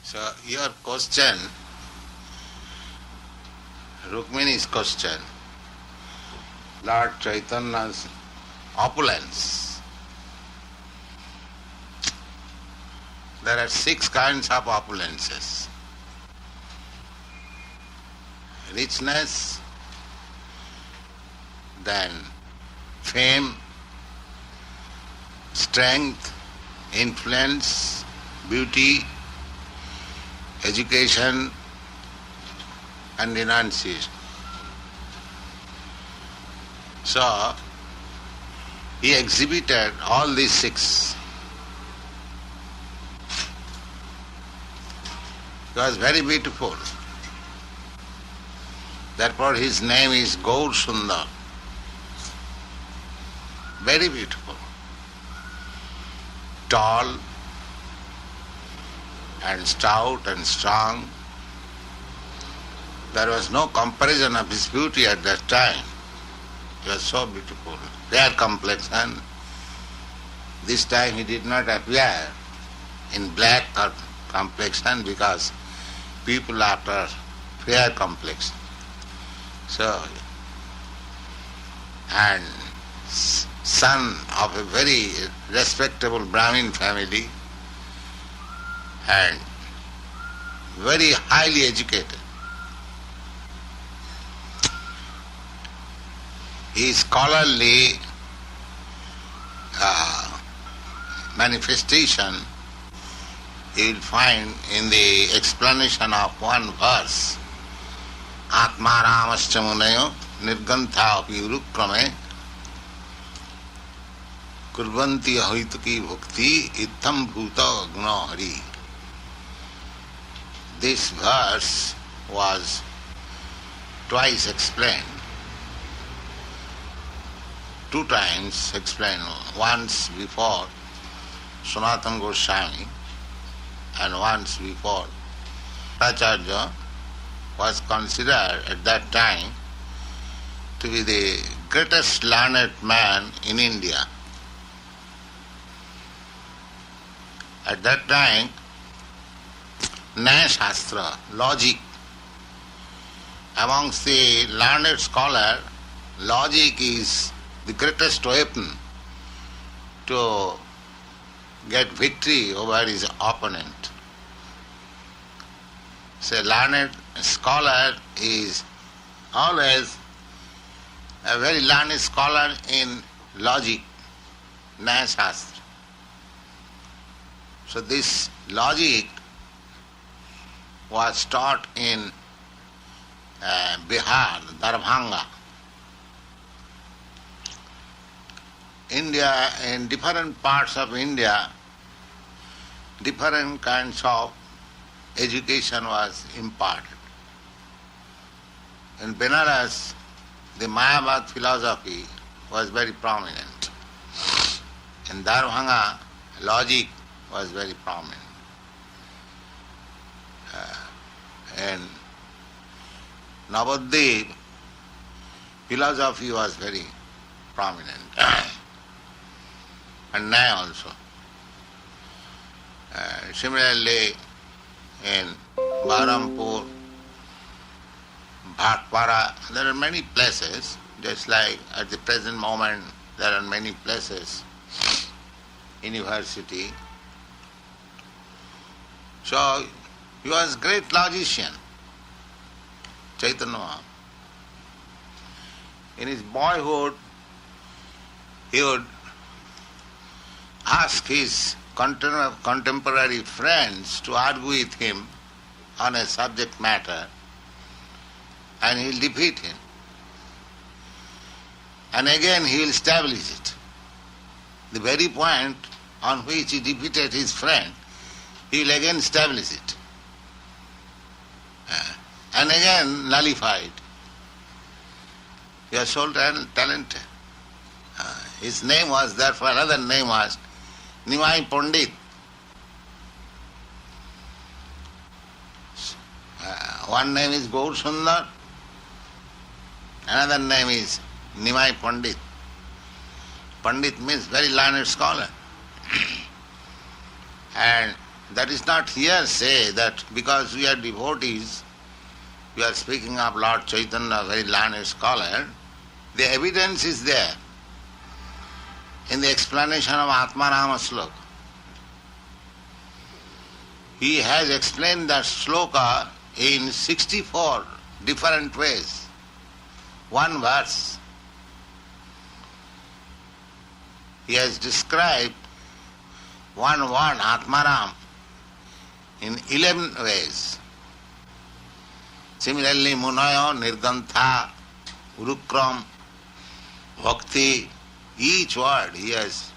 So your question, Rukmini's question, Lord Chaitanya's opulence. There are 6 kinds of opulences. Richness, then fame, strength, influence, beauty, education and renunciation. So, he exhibited all these 6. He was very beautiful. Therefore his name is Gaur Sundar. Very beautiful. Tall and stout and strong. There was no comparison of his beauty at that time. He was so beautiful. Fair complexion. This time he did not appear in black complexion because people after fair complexion. So, and son of a very respectable Brahmin family and very highly educated. His scholarly manifestation you will find in the explanation of one verse. Atma Ramascha Munayo Nirgantha api urukrame kurvanti ahituki bhukti ittham bhuta guna hari. This verse was twice explained. 2 times explained. Once before Sanatana Goswami and once before Acharya was considered at that time to be the greatest learned man in India. At that time, Nyaya Shastra, logic, amongst the learned scholar, logic is the greatest weapon to get victory over his opponent. So learned scholar is always a very learned scholar in logic, Nyaya Shastra. So this logic was taught in Bihar, Darbhanga. India, in different parts of India, different kinds of education was imparted. In Benares, the Mayavad philosophy was very prominent. In Darbhanga, logic was very prominent. In Navadvip, philosophy was very prominent. And now also. Similarly, in Baharampur, Bhatpara, there are many places, just like at the present moment there are many places, university. So he was a great logician, Chaitanya Mahaprabhu. In his boyhood, he would ask his contemporary friends to argue with him on a subject matter, and he will defeat him. And again he will establish it. The very point on which he defeated his friend, he will again establish it. And again nullify it. He was so talented. His name was, therefore another name was Nimai Pandit. One name is Gaur Sundar, another name is Nimai Pandit. Pandit means very learned scholar. And That is not hearsay that because we are devotees, we are speaking of Lord Chaitanya, a very learned scholar, the evidence is there in the explanation of Atmarama Sloka. He has explained that sloka in 64 different ways. One verse. He has described one word, Atmaram, in 11 ways. Similarly, Munaya, Nirgantha, Urukram, Bhakti, each word he has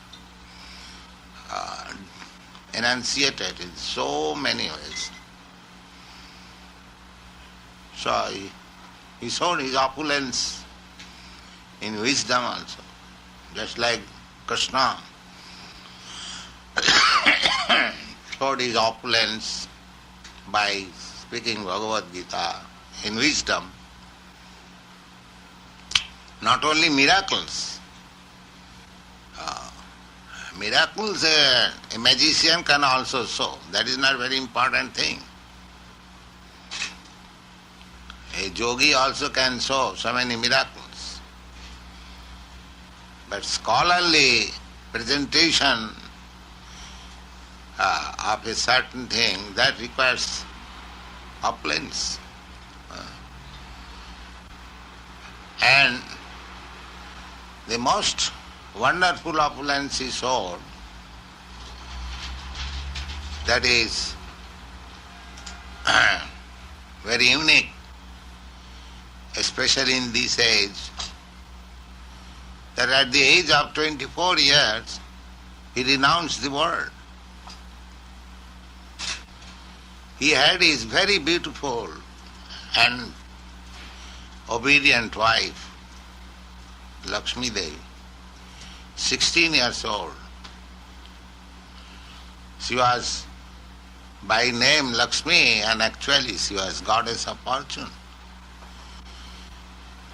enunciated in so many ways. So he showed his opulence in wisdom also, just like Krishna showed his opulence by speaking Bhagavad Gita in wisdom. Not only miracles. Miracles a magician can also show. That is not a very important thing. A yogi also can show so many miracles. But scholarly presentation of a certain thing, that requires opulence. And the most wonderful opulence is showed, that is very unique, especially in this age, that at the age of 24 years, he renounced the world. He had his very beautiful and obedient wife, Lakshmi Devi, 16 years old. She was by name Lakshmi, and actually she was goddess of fortune.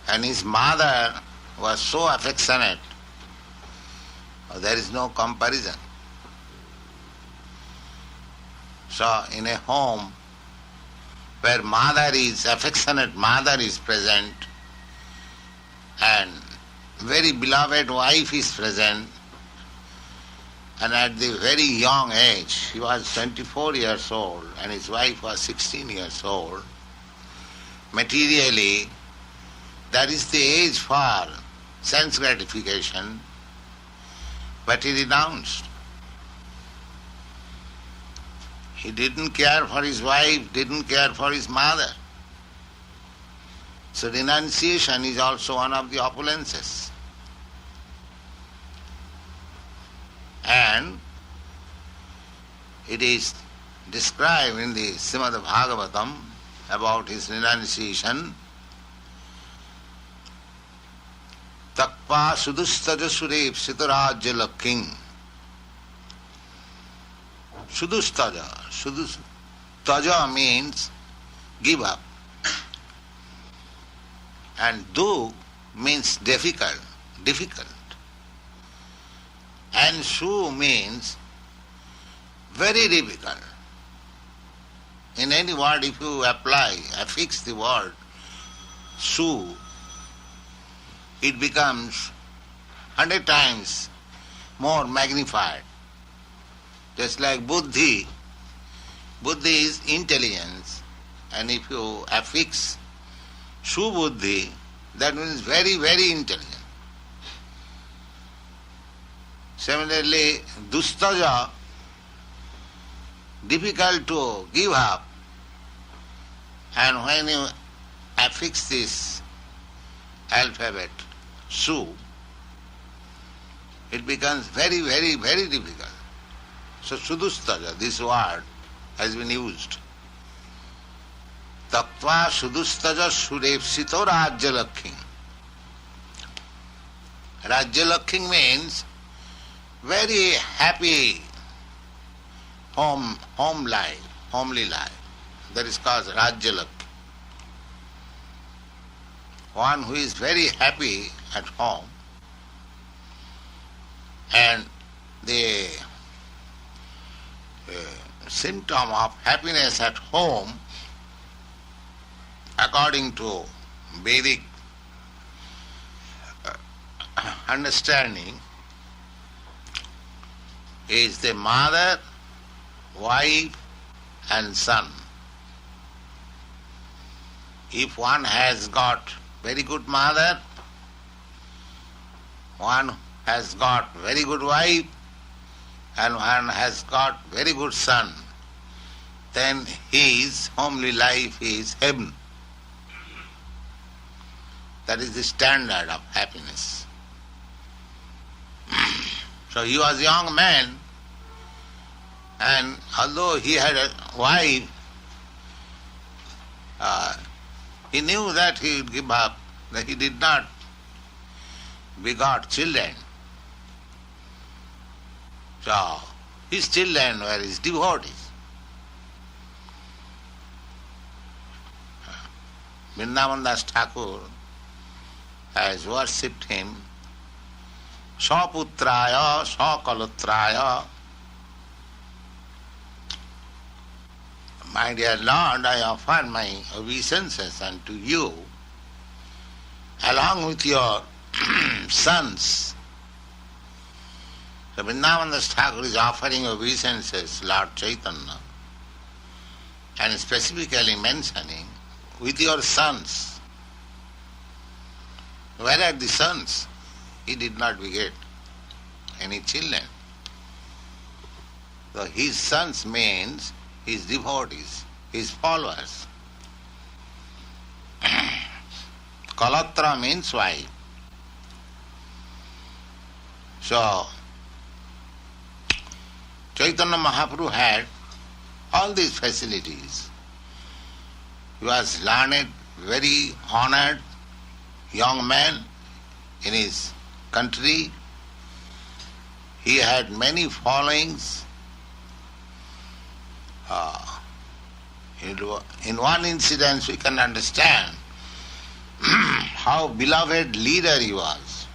And his mother was so affectionate, there is no comparison. So in a home where affectionate mother is present, and very beloved wife is present, and at the very young age, he was 24 years old and his wife was 16 years old, materially, that is the age for sense gratification, but he renounced. He didn't care for his wife, didn't care for his mother. So renunciation is also one of the opulences. And it is described in the Srimad Bhagavatam about his renunciation. Takpa sudustaja surep sitarajya lakking. Sudustaja. Taja means give up. And du means difficult. And su means very difficult. In any word, if you affix the word su, it becomes 100 times more magnified. Just like buddhi. Buddhi is intelligence. And if you affix su buddhi, that means very, very intelligent. Similarly, dustaja, difficult to give up. And when you affix this alphabet, su, it becomes very, very, very difficult. So sudustaja, this word has been used. Taktva sudustaja surepsito rajyalakkhing. Rajyalakkhing means very happy homely life. That is called Rajyalakkhing. One who is very happy at home, and the symptom of happiness at home, according to Vedic understanding, is the mother, wife and son. If one has got very good mother, one has got very good wife, and one has got very good son, then his homely life is heaven. That is the standard of happiness. So he was a young man, and although he had a wife, he knew that he would give up, that he did not begot children. So his children were his devotees. Vrindavan Das Thakur has worshipped him. Saputraya, Sakalotraya. My dear Lord, I offer my obeisances unto you, along with your sons. So Vrindavan Das Thakur is offering obeisances, Lord Chaitanya, and specifically mentioning, with your sons. Where are the sons? He did not beget any children. So his sons means his devotees, his followers. Kalatra means wife. So Chaitanya Mahaprabhu had all these facilities. He was learned, very honored young man in his country. He had many followings. In one incident we can understand how beloved leader he was.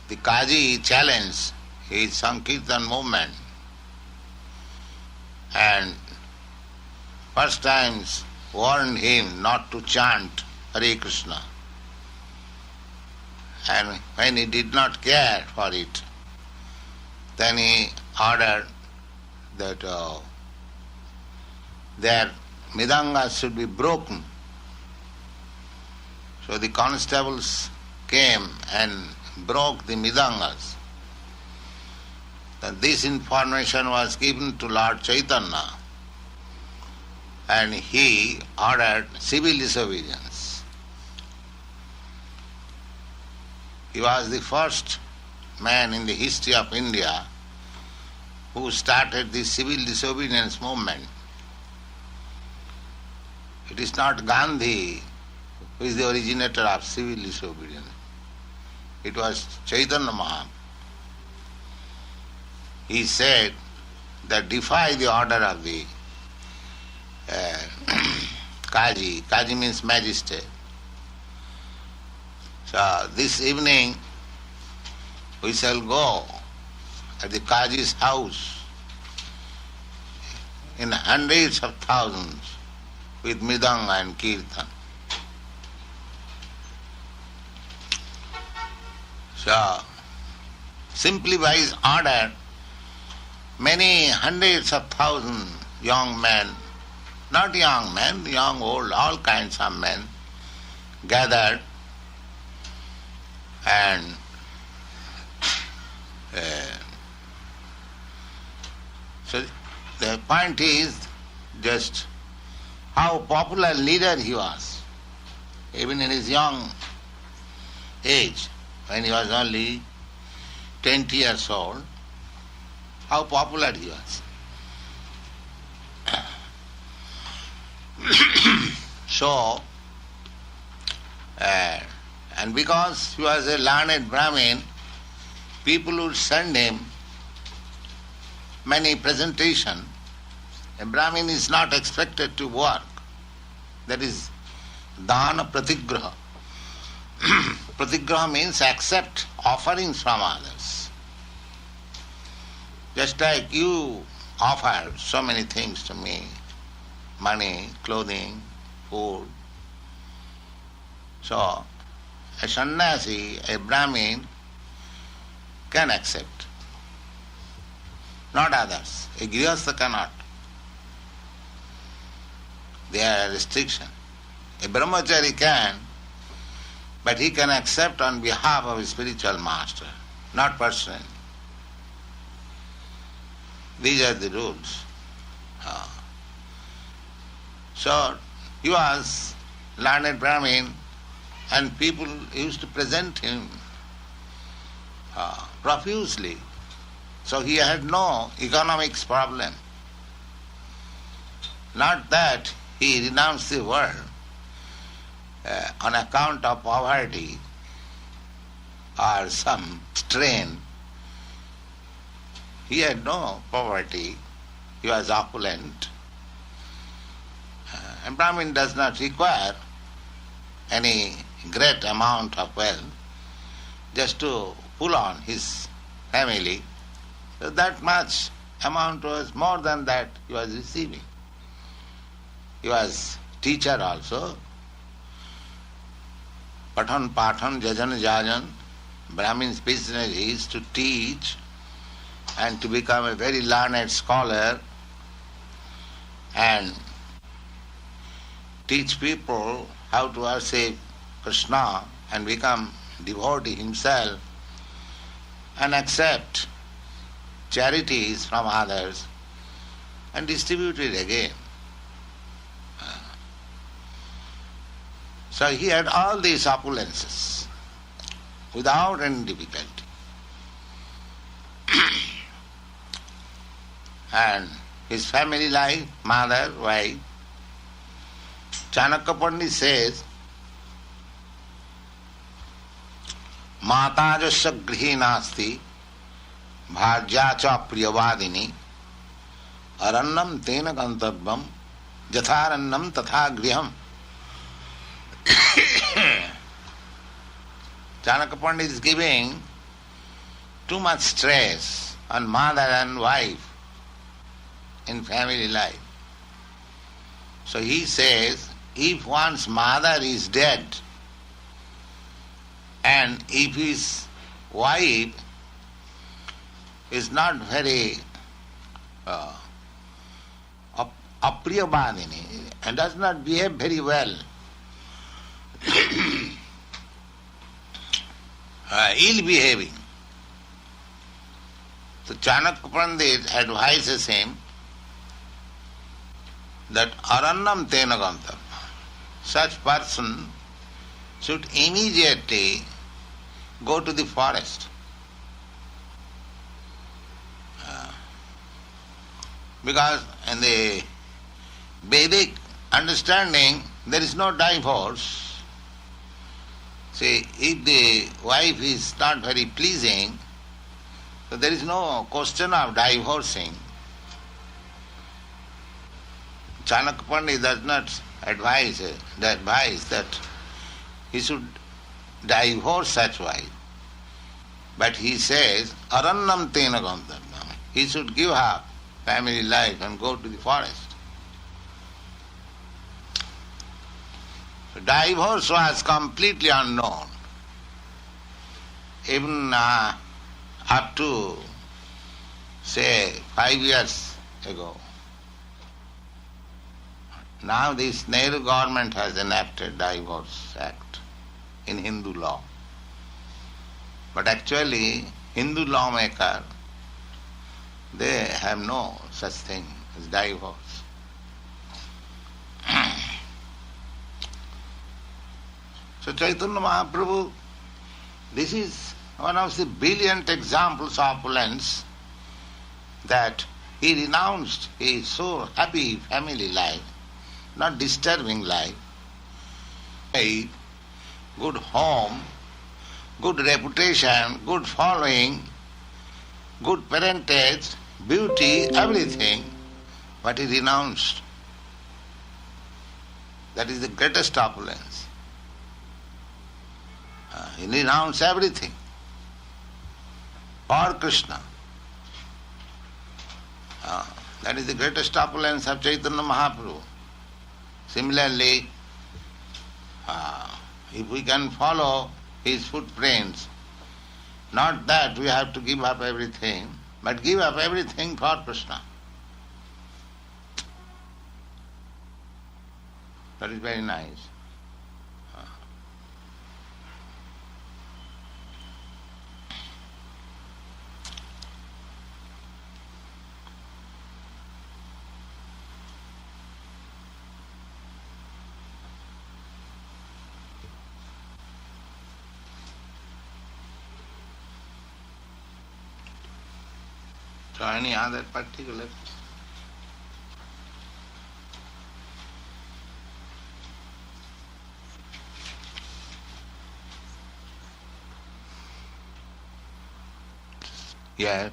The Kaji challenged his Sankirtan movement, and first times warned him not to chant Hare Krishna. And when he did not care for it, then he ordered that their midangas should be broken. So the constables came and broke the midangas. Then this information was given to Lord Chaitanya, and he ordered civil disobedience. He was the first man in the history of India who started the civil disobedience movement. It is not Gandhi who is the originator of civil disobedience. It was Chaitanya Mahaprabhu. He said that defy the order of the Kaji. Kaji means magistrate. So this evening we shall go at the Kaji's house in hundreds of thousands with Mridanga and Kirtan. So simply by his order, many hundreds of thousands young men, not young men, young, old, all kinds of men gathered, and so the point is just how popular leader he was, even in his young age, when he was only 20 years old, how popular he was. So, and because he was a learned Brahmin, people would send him many presentations. A Brahmin is not expected to work. That is dana pratigraha. Pratigraha means accept offerings from others. Just like you offered so many things to me, money, clothing, food. So, a sannyasi, a Brahmin, can accept, not others. A grihastha cannot. There are restrictions. A brahmachari can, but he can accept on behalf of his spiritual master, not personally. These are the rules. So he was learned Brahmin, and people used to present him profusely. So he had no economics problem. Not that he renounced the world on account of poverty or some strain. He had no poverty. He was opulent. And Brahmin does not require any great amount of wealth just to pull on his family. So that much amount was more than that he was receiving. He was teacher also. Pathan, jajan, jajan. Brahmin's business is to teach and to become a very learned scholar and teach people how to worship Krishna and become devotee himself and accept charities from others and distribute it again. So he had all these opulences without any difficulty. And his family life, mother, wife. Chanakya Pandit says, Matajasya grihi nasti bhajya cha priyavadini arannam tena gantabhyam jatharannam tatha griham. Chanakya Pandit is giving too much stress on mother and wife in family life. So he says, if one's mother is dead and if his wife is not very apriyabadini and does not behave very well, ill behaving, so Chanakya Pandit advises him that arannam tena gantam. Such person should immediately go to the forest. Because in the Vedic understanding there is no divorce. See, if the wife is not very pleasing, so there is no question of divorcing. Chanakya Pandit does not advise that he should divorce such wife. But he says, arannam tena gantavya. He should give up family life and go to the forest. So divorce was completely unknown. Even up to, say, 5 years ago. Now this Nehru government has enacted Divorce Act in Hindu law. But actually, Hindu lawmaker, they have no such thing as divorce. So Chaitanya Mahaprabhu, this is one of the brilliant examples of opulence, that he renounced his so happy family life, not disturbing life, a good home, good reputation, good following, good parentage, beauty, everything, but he renounced. That is the greatest opulence. He renounced everything for Krishna. That is the greatest opulence of Chaitanya Mahaprabhu. Similarly, if we can follow his footprints, not that we have to give up everything, but give up everything for Krishna. That is very nice. So any other particular? Yeah.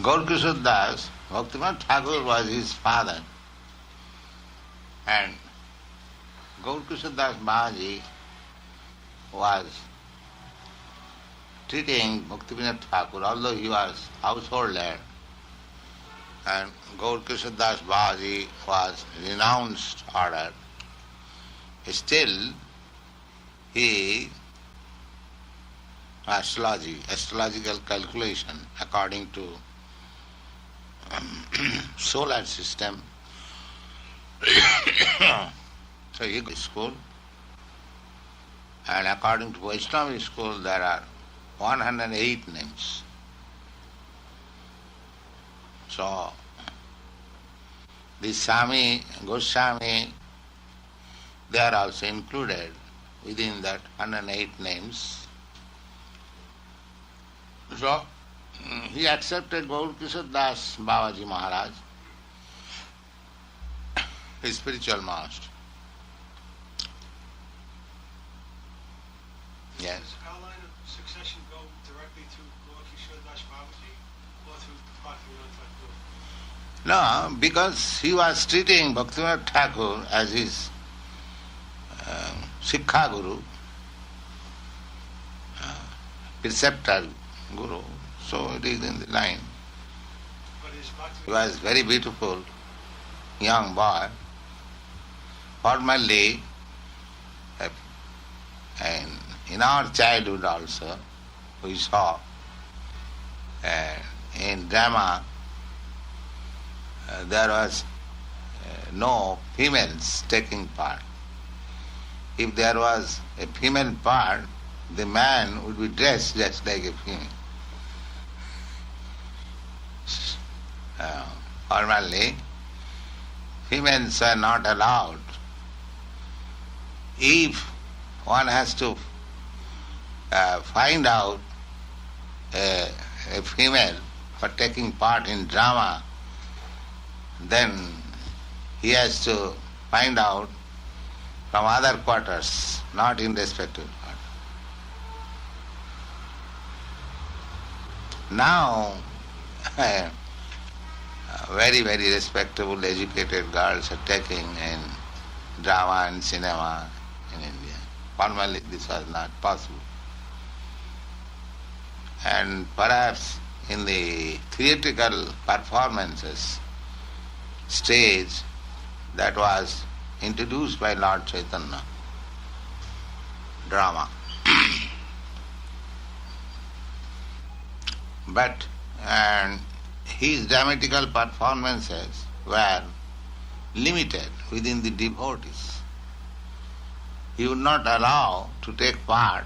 Gaur Kishore Das, Bhaktivinoda Thakur was his father, and Gaur Kishore Das Babaji was treating Bhaktivinoda Thakur, although he was householder, and Gaur Kishore Das Babaji was renounced order. Still, he astrological calculation according to solar system. So he goes to school, and according to Vaishnava school there are 108 names. So the Sami, Goswami, they are also included within that 108 names. So he accepted Gaur Kishore Das Babaji Maharaj, his spiritual master. Yes. Does our line of succession go directly to Gaur Kishore Das Babaji or through Bhaktivinoda Thakur? No, because he was treating Bhaktivinoda Thakur as his Sikha Guru, preceptor Guru, so it is in the line. But is He was very beautiful young boy. Formerly, and in our childhood also, we saw in drama there was no females taking part. If there was a female part, the man would be dressed just like a female. Formerly, females are not allowed. If one has to find out a female for taking part in drama, then he has to find out from other quarters, not in respective quarter. Now, very, very respectable, educated girls are taking in drama and cinema in India. Formerly this was not possible. And perhaps in the theatrical performances stage that was introduced by Lord Chaitanya, drama. But his dramatical performances were limited within the devotees. He would not allow to take part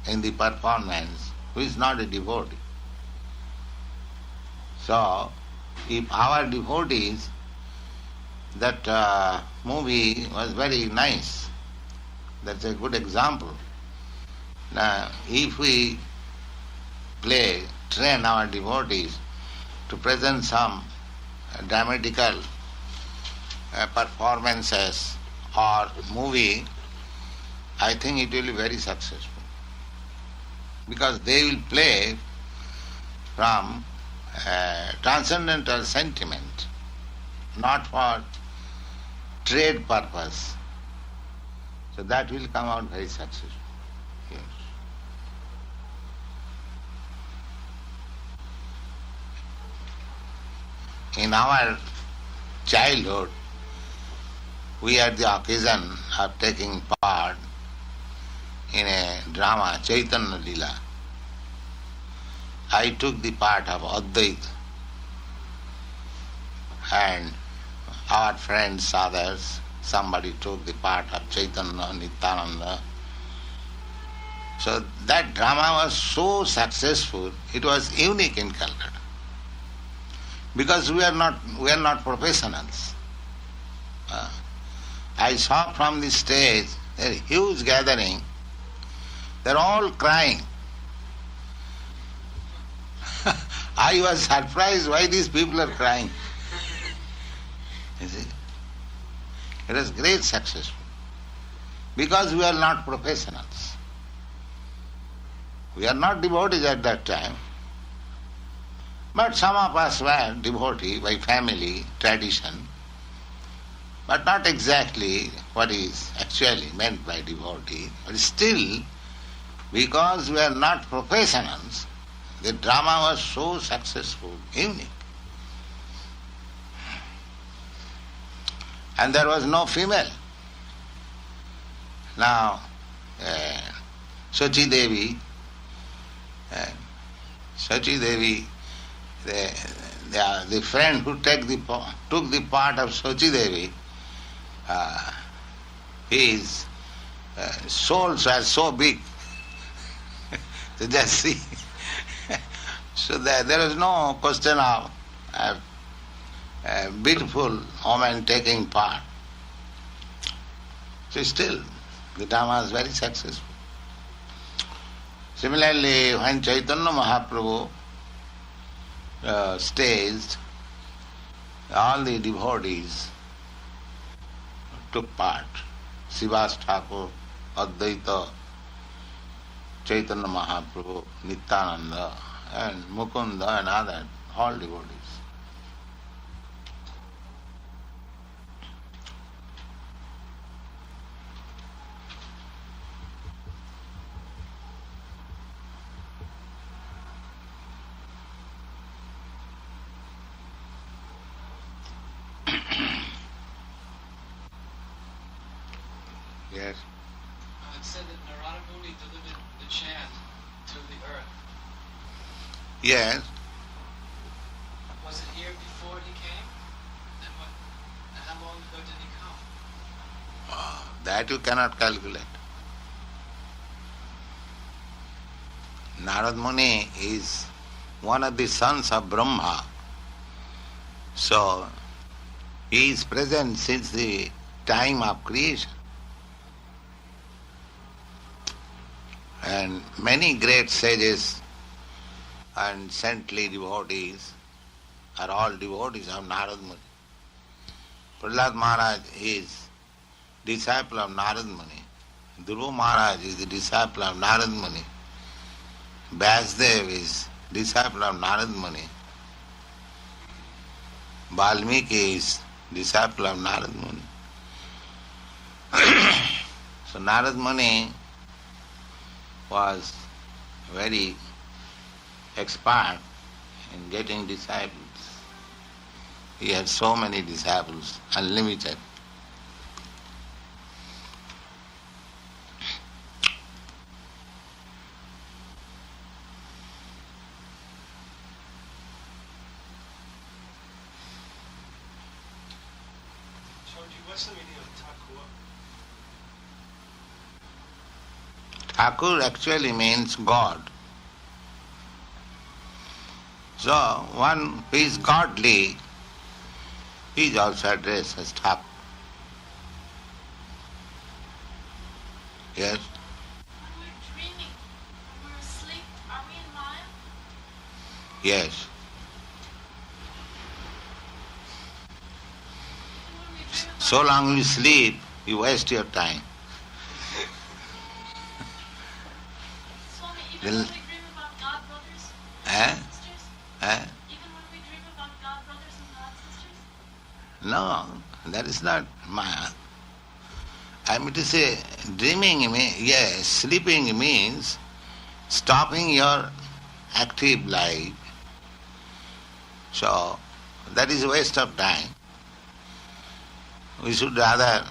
in the performance who is not a devotee. So, if our devotees, that movie was very nice. That's a good example. Now, if we train our devotees to present some dramatical performances or movie, I think it will be very successful. Because they will play from transcendental sentiment, not for trade purpose. So that will come out very successful. Yes. In our childhood, we had the occasion of taking part in a drama, Chaitanya Lila. I took the part of Advaita, and our friends, others, somebody took the part of Chaitanya, Nityananda. So that drama was so successful, it was unique in Calcutta. Because we are not professionals. I saw from the stage a huge gathering. They're all crying. I was surprised why these people are crying. You see? It was great success. Because we are not professionals. We are not devotees at that time. But some of us were devotee by family, tradition, but not exactly what is actually meant by devotee. But still, because we are not professionals, the drama was so successful, unique. And there was no female. Now, Sachi Devi, the friend who took the part of Sachi Devi, his souls were so big. So just see. So there is no question of a beautiful woman taking part. So still, the drama is very successful. Similarly, when Chaitanya Mahaprabhu staged, all the devotees took part. Srivas Thakur, Advaita, Chaitanya Mahaprabhu, Nityananda, and Mukunda and others, all devotees. Yes. It said that Narada Muni delivered the chant to the earth. Yes. Was it here before he came? And how long ago did he come? That you cannot calculate. Narad Muni is one of the sons of Brahma. So, he is present since the time of creation. And many great sages and saintly devotees are all devotees of Narad Muni. Prahlad Maharaj is disciple of Narad Muni. Dhruva Maharaj is the disciple of Narad Muni. Vyasdev is disciple of Narad Muni. Valmiki is disciple of Narad Muni. So Narad Muni was very expert in getting disciples. He had so many disciples, unlimited. Shorji, what's the meaning of Thakur? Thakur actually means God. So one who is godly is also addressed as Thakur. Yes? When we're dreaming, when we're asleep, are we in Maya? Yes. And when we dream about So long you sleep, you waste your time. Swami, even Then- when we dream about God brothers Eh? and sisters, Eh? even when we dream about God brothers and God sisters, No, that is not Maya. I mean to say, yes, sleeping means stopping your active life. So, that is a waste of time. We should rather,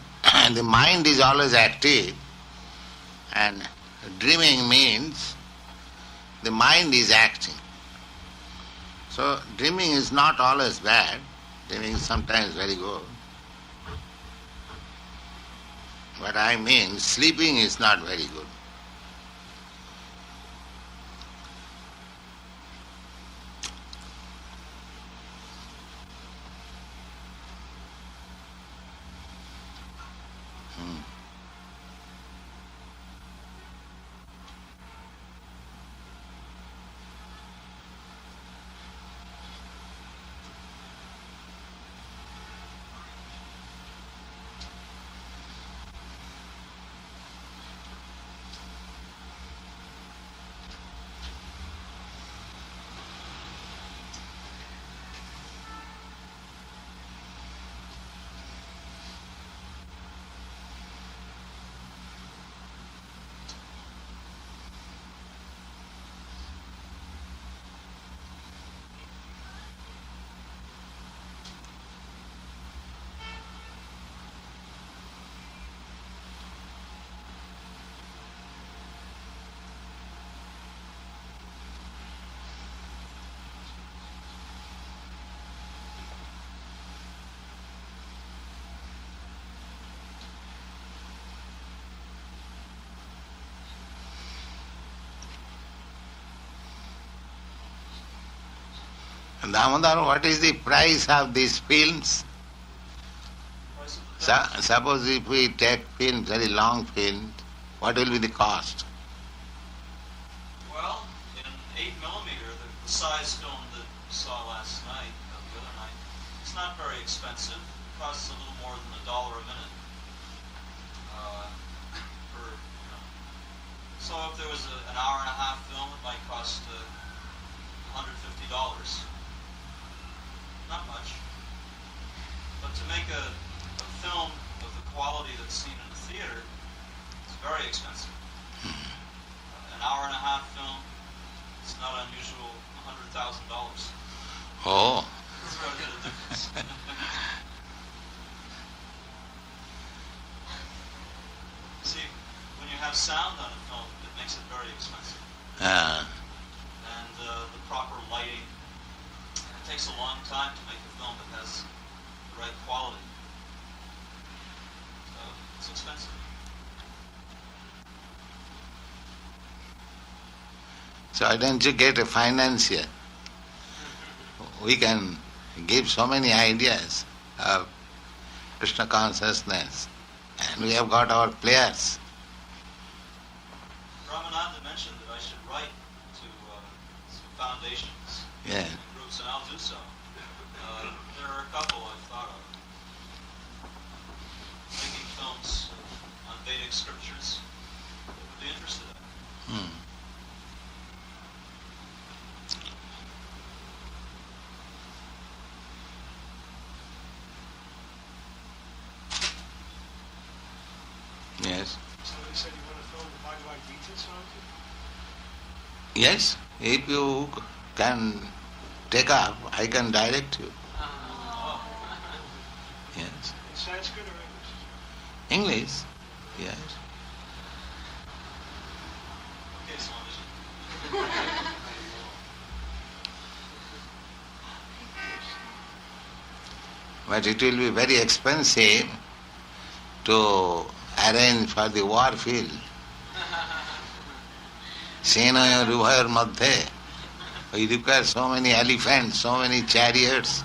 the mind is always active, and dreaming means the mind is acting. So, dreaming is not always bad, dreaming is sometimes very good. But I mean, sleeping is not very good. Damodar, what is the price of these films? Suppose if we take films, very long films, what will be the cost? Well, in 8mm, the size film that we saw last night, the other night, it's not very expensive. It costs a little more than $1 a minute. So if there was an hour and a half film, it might cost $150. Not much. But to make a film of the quality that's seen in the theater, it's very expensive. An hour and a half film, it's not unusual, $100,000. Oh. It's quite a bit of difference. See, when you have sound on a film, it makes it very expensive. And the proper lighting. It takes a long time to make a film that has the right quality. So it's expensive. So why don't you get a financier? We can give so many ideas of Krishna consciousness, and we have got our players. Ramananda mentioned that I should write to some foundations. Yeah. And I'll do so. There are a couple I've thought of. Making films on Vedic scriptures that would be interested in. Yes. Somebody said you want to film the Bhagavad Gita, so Yes, if you can take up, I can direct you. Yes. in Sanskrit or English, yes. Okay, Swamiji. But it will be very expensive to arrange for the war field. Senaya Rubhayar Madhye. We require so many elephants, so many chariots.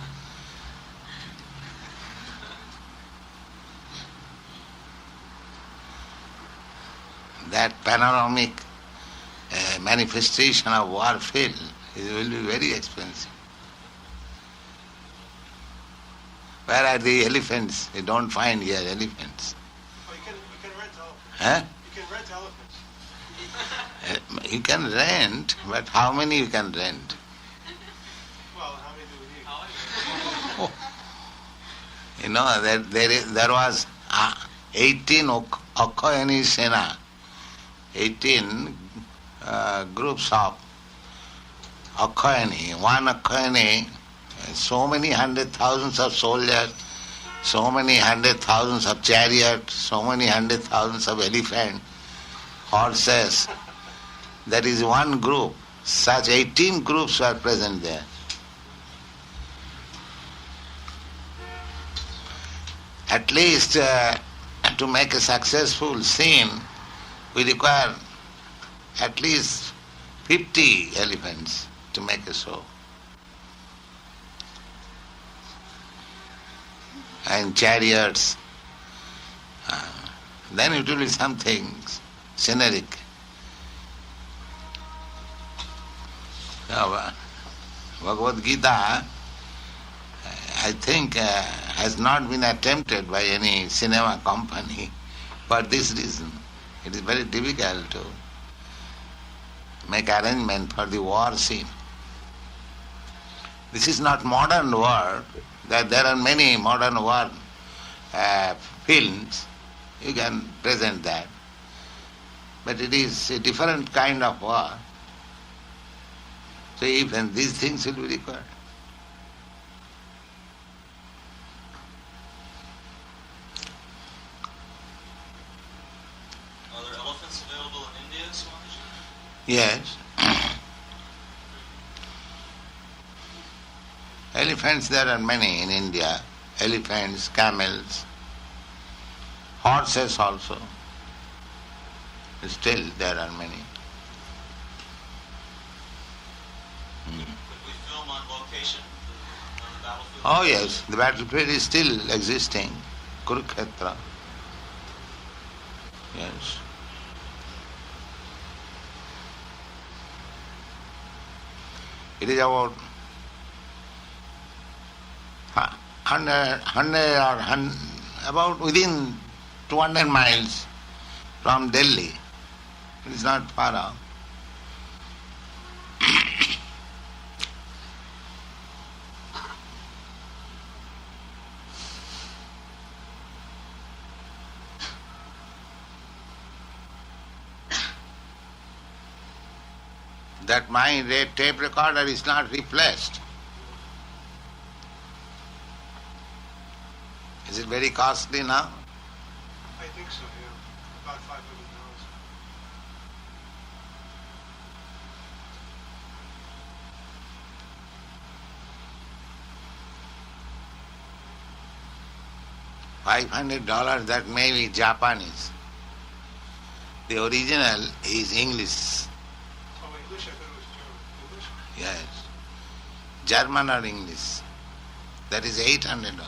That panoramic manifestation of war field will be very expensive. Where are the elephants? You don't find here elephants. Oh, you can rent elephants. Huh? You can rent elephants. You can rent, but how many you can rent? Well, how many do we need? You know, there was 18 Akhoyani Sena, 18 groups of Akhoyani. One Akhoyani, so many hundred thousands of soldiers, so many hundred thousands of chariots, so many hundred thousands of elephants, horses. That is one group. Such 18 groups were present there. At least to make a successful scene, we require at least 50 elephants to make a show. And chariots. Then it will be something scenic. Bhagavad Gita, I think, has not been attempted by any cinema company for this reason. It is very difficult to make arrangement for the war scene. This is not modern war. There are many modern war films. You can present that. But it is a different kind of war. So even these things will be required. Are there elephants available in India, Swamiji? Yes. Elephants, there are many in India. Elephants, camels, horses also. Still there are many. Could we film on location on the battlefield? Oh yes, the battlefield is still existing. Kurukshetra. Yes. It is about 100 about within 200 miles from Delhi. It is not far off. That my tape recorder is not replaced. Is it very costly now? I think so, yeah. About $500. $500, that may be Japanese. The original is English. Oh, English? I thought it was German. English? Yes. German or English. That is $800.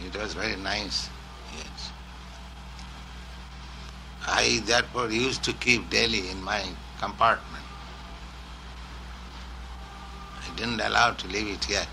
It was very nice. Yes. I therefore used to keep daily in my compartment. I didn't allow to leave it here.